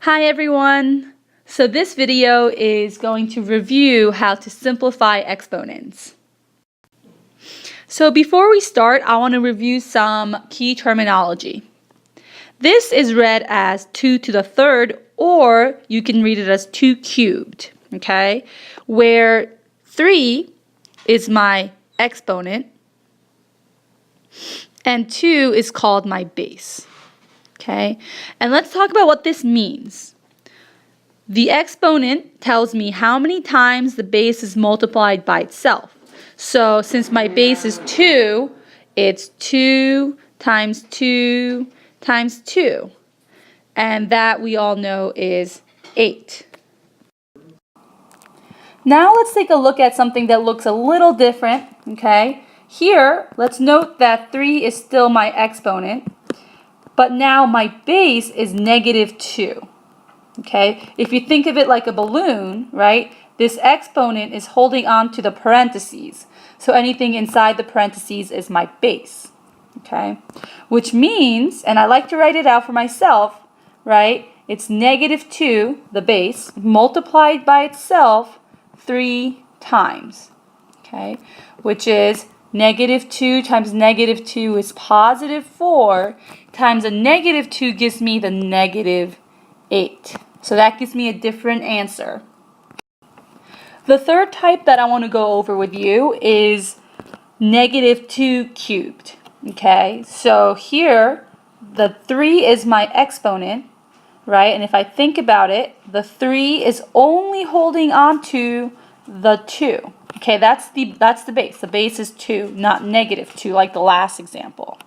Hi everyone! So this video is going to review how to simplify exponents. So before we start, I want to review some key terminology. This is read as 2 to the third, or you can read it as 2 cubed, okay? Where 3 is my exponent and 2 is called my base. Okay, and let's talk about what this means. The exponent tells me how many times the base is multiplied by itself. So since my base is 2, it's 2 times 2 times 2. And that we all know is 8. Now let's take a look at something that looks a little different. Okay, here let's note that 3 is still my exponent. But now my base is -2, okay? If you think of it like a balloon, right, this exponent is holding on to the parentheses. So anything inside the parentheses is my base, okay? Which means, and I like to write it out for myself, right, it's -2, the base, multiplied by itself 3 times, okay? Which is -2 times -2 is +4, times a -2 gives me the -8. So that gives me a different answer. The third type that I want to go over with you is -2 cubed. Okay, so here the 3 is my exponent, right? And if I think about it, the 3 is only holding on to the 2. Okay, that's the base. The base is 2, not -2 like the last example.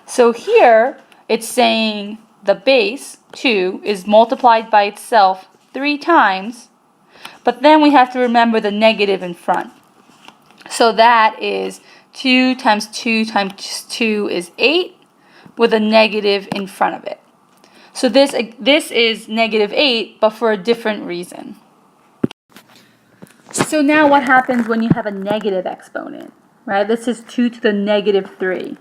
So here it's saying the base, 2, is multiplied by itself 3 times, but then we have to remember the negative in front. So that is 2 times 2 times 2 is 8 with a negative in front of it. So this is -8, but for a different reason. So now what happens when you have a negative exponent, right? This is 2 to the -3.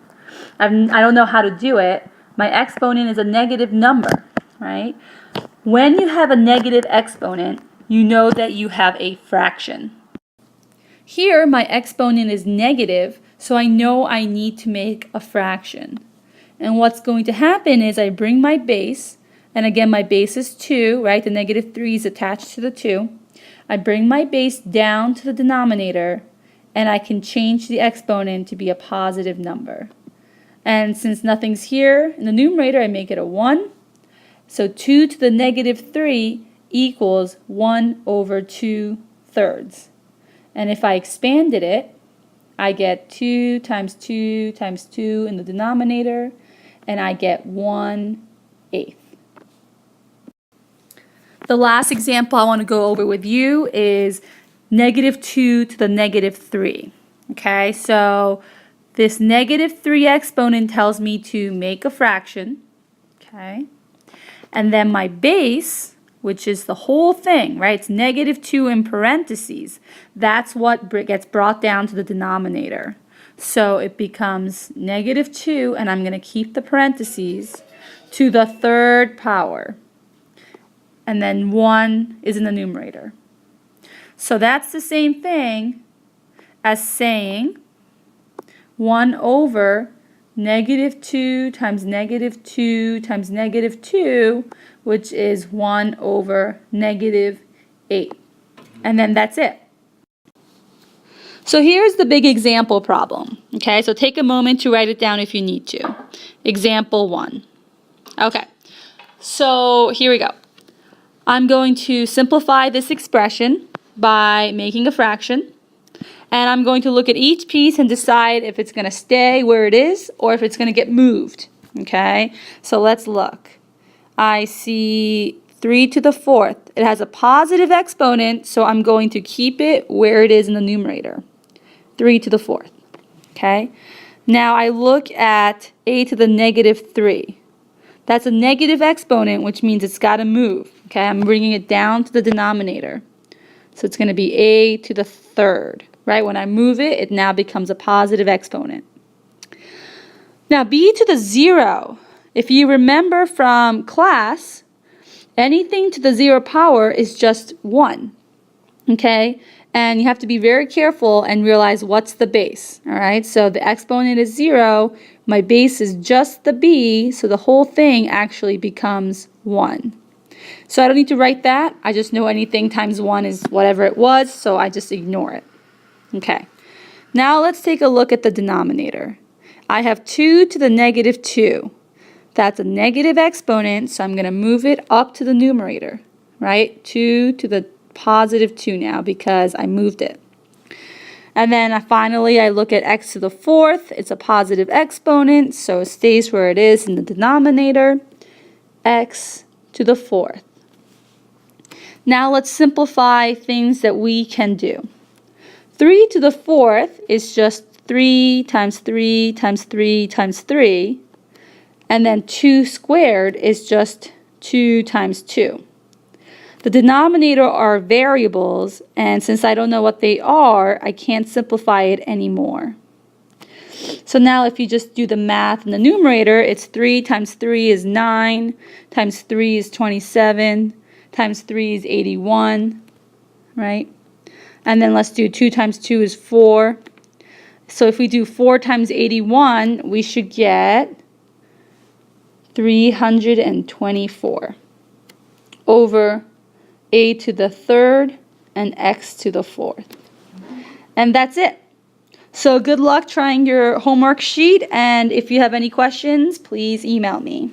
I don't know how to do it. My exponent is a negative number, right? When you have a negative exponent, you know that you have a fraction. Here, my exponent is negative, so I know I need to make a fraction. And what's going to happen is I bring my base, and again, my base is 2, right? The -3 is attached to the 2. I bring my base down to the denominator, and I can change the exponent to be a positive number. And since nothing's here in the numerator, I make it a 1. So 2 to the -3 equals 1 over 2/3. And if I expanded it, I get 2 times 2 times 2 in the denominator, and I get 1/8. The last example I want to go over with you is -2 to the -3. Okay, so this -3 exponent tells me to make a fraction. Okay, and then my base, which is the whole thing, right? It's -2 in parentheses. That's what gets brought down to the denominator. So it becomes -2, and I'm going to keep the parentheses, to the 3rd power. And then 1 is in the numerator. So that's the same thing as saying 1 over -2 times -2 times -2, which is 1 over -8. And then that's it. So here's the big example problem. Okay, so take a moment to write it down if you need to. Example 1. Okay, so here we go. I'm going to simplify this expression by making a fraction, and I'm going to look at each piece and decide if it's going to stay where it is or if it's going to get moved. Okay, so let's look. I see 3 to the 4th. It has a positive exponent, so I'm going to keep it where it is in the numerator. 3 to the 4th. Okay, now I look at a to the -3. That's a negative exponent, which means it's got to move. Okay, I'm bringing it down to the denominator. So it's going to be a to the 3rd, right? When I move it, it now becomes a positive exponent. Now b to the 0, if you remember from class, anything to the 0 power is just 1, okay? And you have to be very careful and realize what's the base, all right? So the exponent is 0, my base is just the b, so the whole thing actually becomes 1. So I don't need to write that, I just know anything times 1 is whatever it was, so I just ignore it. Okay, now let's take a look at the denominator. I have 2 to the negative 2. That's a negative exponent, so I'm going to move it up to the numerator, right? 2 to the positive 2 now because I moved it. And then finally I look at x to the 4th. It's a positive exponent, so it stays where it is in the denominator, x to the 4th. Now let's simplify things that we can do. 3 to the 4th is just 3 times 3 times 3 times 3. And then 2 squared is just 2 times 2. The denominator are variables, and since I don't know what they are, I can't simplify it anymore. So now if you just do the math in the numerator, it's 3 times 3 is 9, times 3 is 27, times 3 is 81, right? And then let's do 2 times 2 is 4. So if we do 4 times 81, we should get 324 over a to the 3rd and x to the 4th. And that's it. So good luck trying your homework sheet, and if you have any questions, please email me.